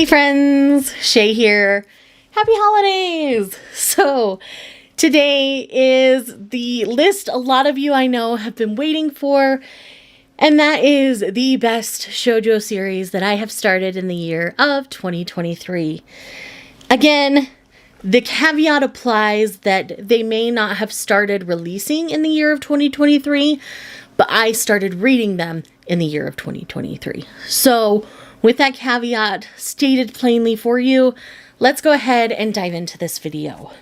friends, Shay here. Happy holidays! So today is the list a lot of you I know have been waiting for, and that is the best shoujo series that I have started in the year of 2023. Again, the caveat applies that they may not have started releasing in the year of 2023, but I started reading them in the year of 2023. So with that caveat stated plainly for you, let's go ahead and dive into this video.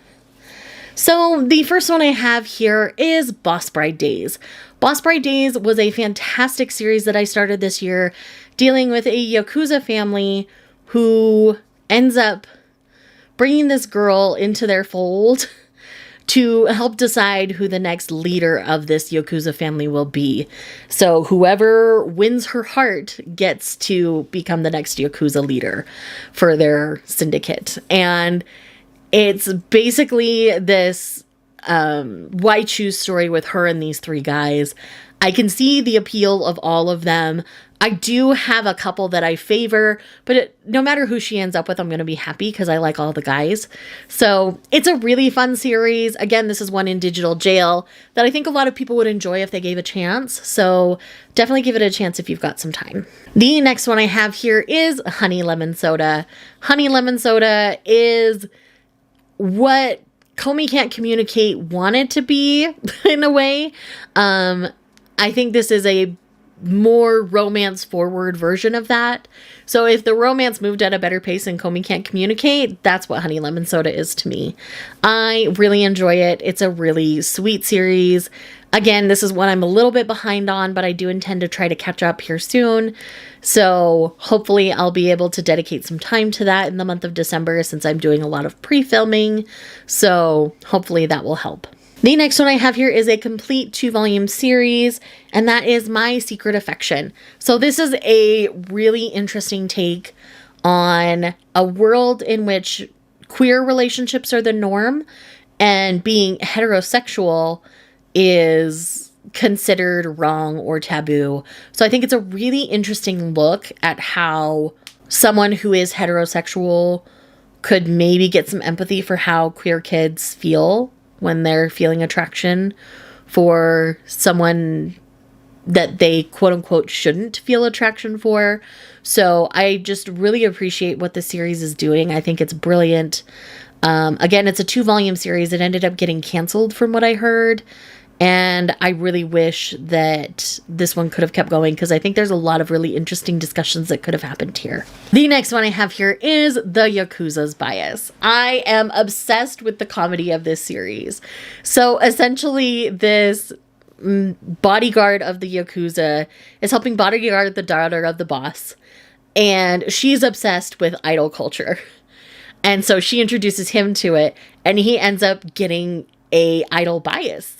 So the first one I have here is Boss Bride Days. Boss Bride Days was a fantastic series that I started this year, dealing with a Yakuza family who ends up bringing this girl into their fold to help decide who the next leader of this Yakuza family will be. So whoever wins her heart gets to become the next Yakuza leader for their syndicate. And it's basically this why choose story with her and these three guys. I can see the appeal of all of them. I do have a couple that I favor, but no matter who she ends up with, I'm going to be happy because I like all the guys. So it's a really fun series. Again, this is one in digital jail that I think a lot of people would enjoy if they gave a chance. So definitely give it a chance if you've got some time. The next one I have here is Honey Lemon Soda. Honey Lemon Soda is what Komi Can't Communicate wanted to be in a way. I think this is a more romance forward version of that. So if the romance moved at a better pace and Komi Can't Communicate, that's what Honey Lemon Soda is to me. I really enjoy it. It's a really sweet series. Again, this is one I'm a little bit behind on, but I do intend to try to catch up here soon. So hopefully I'll be able to dedicate some time to that in the month of December since I'm doing a lot of pre-filming. So hopefully that will help. The next one I have here is a complete 2-volume series, and that is My Secret Affection. So this is a really interesting take on a world in which queer relationships are the norm and being heterosexual is considered wrong or taboo. So I think it's a really interesting look at how someone who is heterosexual could maybe get some empathy for how queer kids feel when they're feeling attraction for someone that they quote unquote shouldn't feel attraction for. So I just really appreciate what the series is doing. I think it's brilliant. Again, it's a 2-volume series. It ended up getting canceled from what I heard. And I really wish that this one could have kept going because I think there's a lot of really interesting discussions that could have happened here. The next one I have here is The Yakuzas Bias. I am obsessed with the comedy of this series. So essentially this bodyguard of the Yakuza is helping bodyguard the daughter of the boss. And she's obsessed with idol culture. And so she introduces him to it and he ends up getting a idol bias.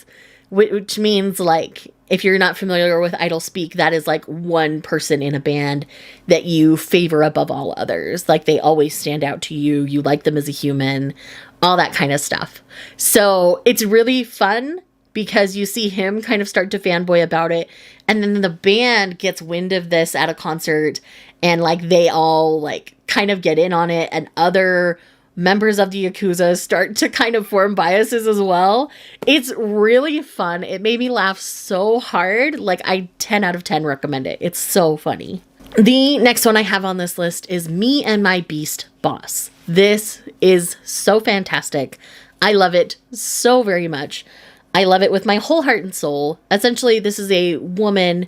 Which means, like, if you're not familiar with idol speak, that is like one person in a band that you favor above all others. Like, they always stand out to you. You like them as a human, all that kind of stuff. So it's really fun because you see him kind of start to fanboy about it. And then the band gets wind of this at a concert and like they all like kind of get in on it, and other members of the Yakuza start to kind of form biases as well. It's really fun. It made me laugh so hard. Like, I 10 out of 10 recommend it. It's so funny. The next one I have on this list is Me and My Beast Boss. This is so fantastic. I love it so very much. I love it with my whole heart and soul. Essentially, this is a woman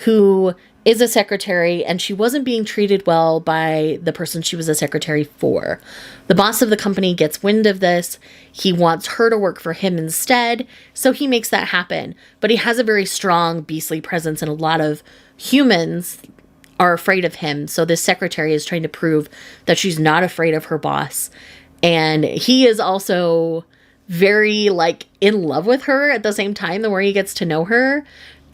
who is a secretary and she wasn't being treated well by the person she was a secretary for. The boss of the company gets wind of this. He wants her to work for him instead, so he makes that happen. But he has a very strong beastly presence and a lot of humans are afraid of him. So this secretary is trying to prove that she's not afraid of her boss. And he is also very like in love with her at the same time, the more he gets to know her.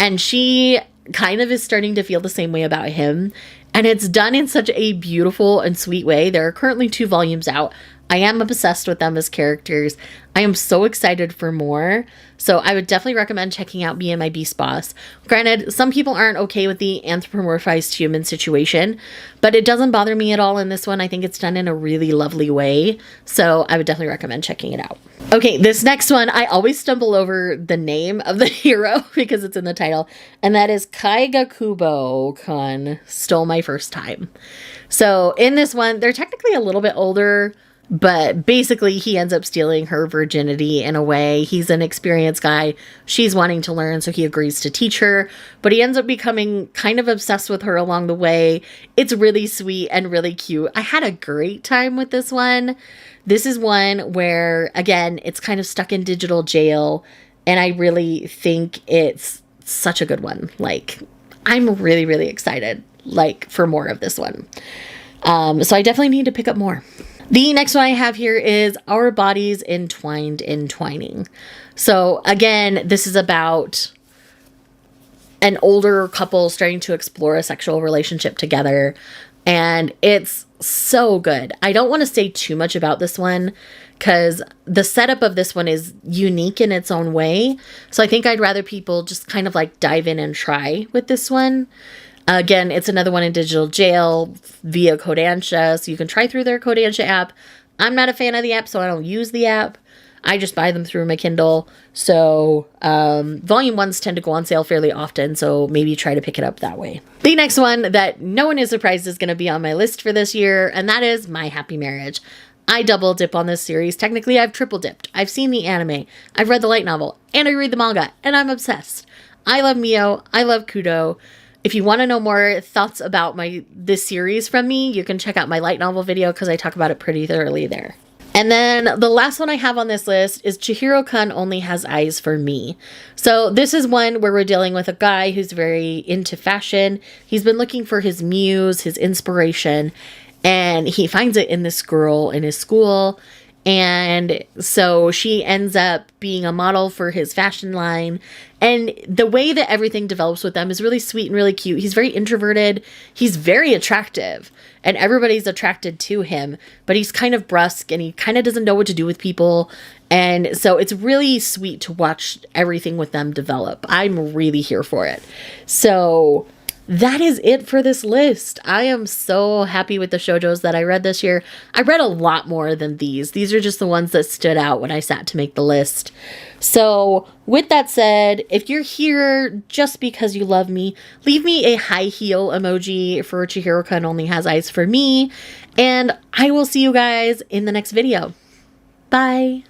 And she kind of is starting to feel the same way about him. And it's done in such a beautiful and sweet way. There are currently 2 volumes out. I am obsessed with them as characters. I am so excited for more. So I would definitely recommend checking out Me and My Beast Boss. Granted, some people aren't okay with the anthropomorphized human situation, but it doesn't bother me at all in this one. I think it's done in a really lovely way. So I would definitely recommend checking it out. Okay, this next one, I always stumble over the name of the hero because it's in the title, and that is Shoujo Kan, Stole My First Time. So in this one, they're technically a little bit older, but basically he ends up stealing her virginity in a way. He's an experienced guy. She's wanting to learn, so he agrees to teach her, but he ends up becoming kind of obsessed with her along the way. It's really sweet and really cute. I had a great time with this one. This is one where, again, it's kind of stuck in digital jail, and I really think it's such a good one. Like, I'm really, really excited, like, for more of this one. So I definitely need to pick up more. The next one I have here is Our Bodies Entwining. So again, this is about an older couple starting to explore a sexual relationship together. And it's so good. I don't want to say too much about this one because the setup of this one is unique in its own way. So I think I'd rather people just kind of like dive in and try with this one. Again, it's another one in digital jail via Kodansha, so you can try through their Kodansha app. I'm not a fan of the app, so I don't use the app. I just buy them through my Kindle. So volume ones tend to go on sale fairly often, so maybe try to pick it up that way. The next one that no one is surprised is going to be on my list for this year, and that is My Happy Marriage. I double dip on this series. Technically, I've triple dipped. I've seen the anime, I've read the light novel, and I read the manga, and I'm obsessed. I love Mio. I love Kudo. If you want to know more thoughts about this series from me, you can check out my light novel video because I talk about it pretty thoroughly there. And then the last one I have on this list is Chihiro Kan Only Has Eyes for Me. So this is one where we're dealing with a guy who's very into fashion. He's been looking for his muse, his inspiration, and he finds it in this girl in his school. And so she ends up being a model for his fashion line. And the way that everything develops with them is really sweet and really cute. He's very introverted. He's very attractive. And everybody's attracted to him. But he's kind of brusque and he kind of doesn't know what to do with people. And so it's really sweet to watch everything with them develop. I'm really here for it. So that is it for this list. I am so happy with the shoujos that I read this year. I read a lot more than these. These are just the ones that stood out when I sat to make the list. So with that said, if you're here just because you love me, leave me a high heel emoji for Chihiro Kan Only Has Eyes for Me. And I will see you guys in the next video. Bye.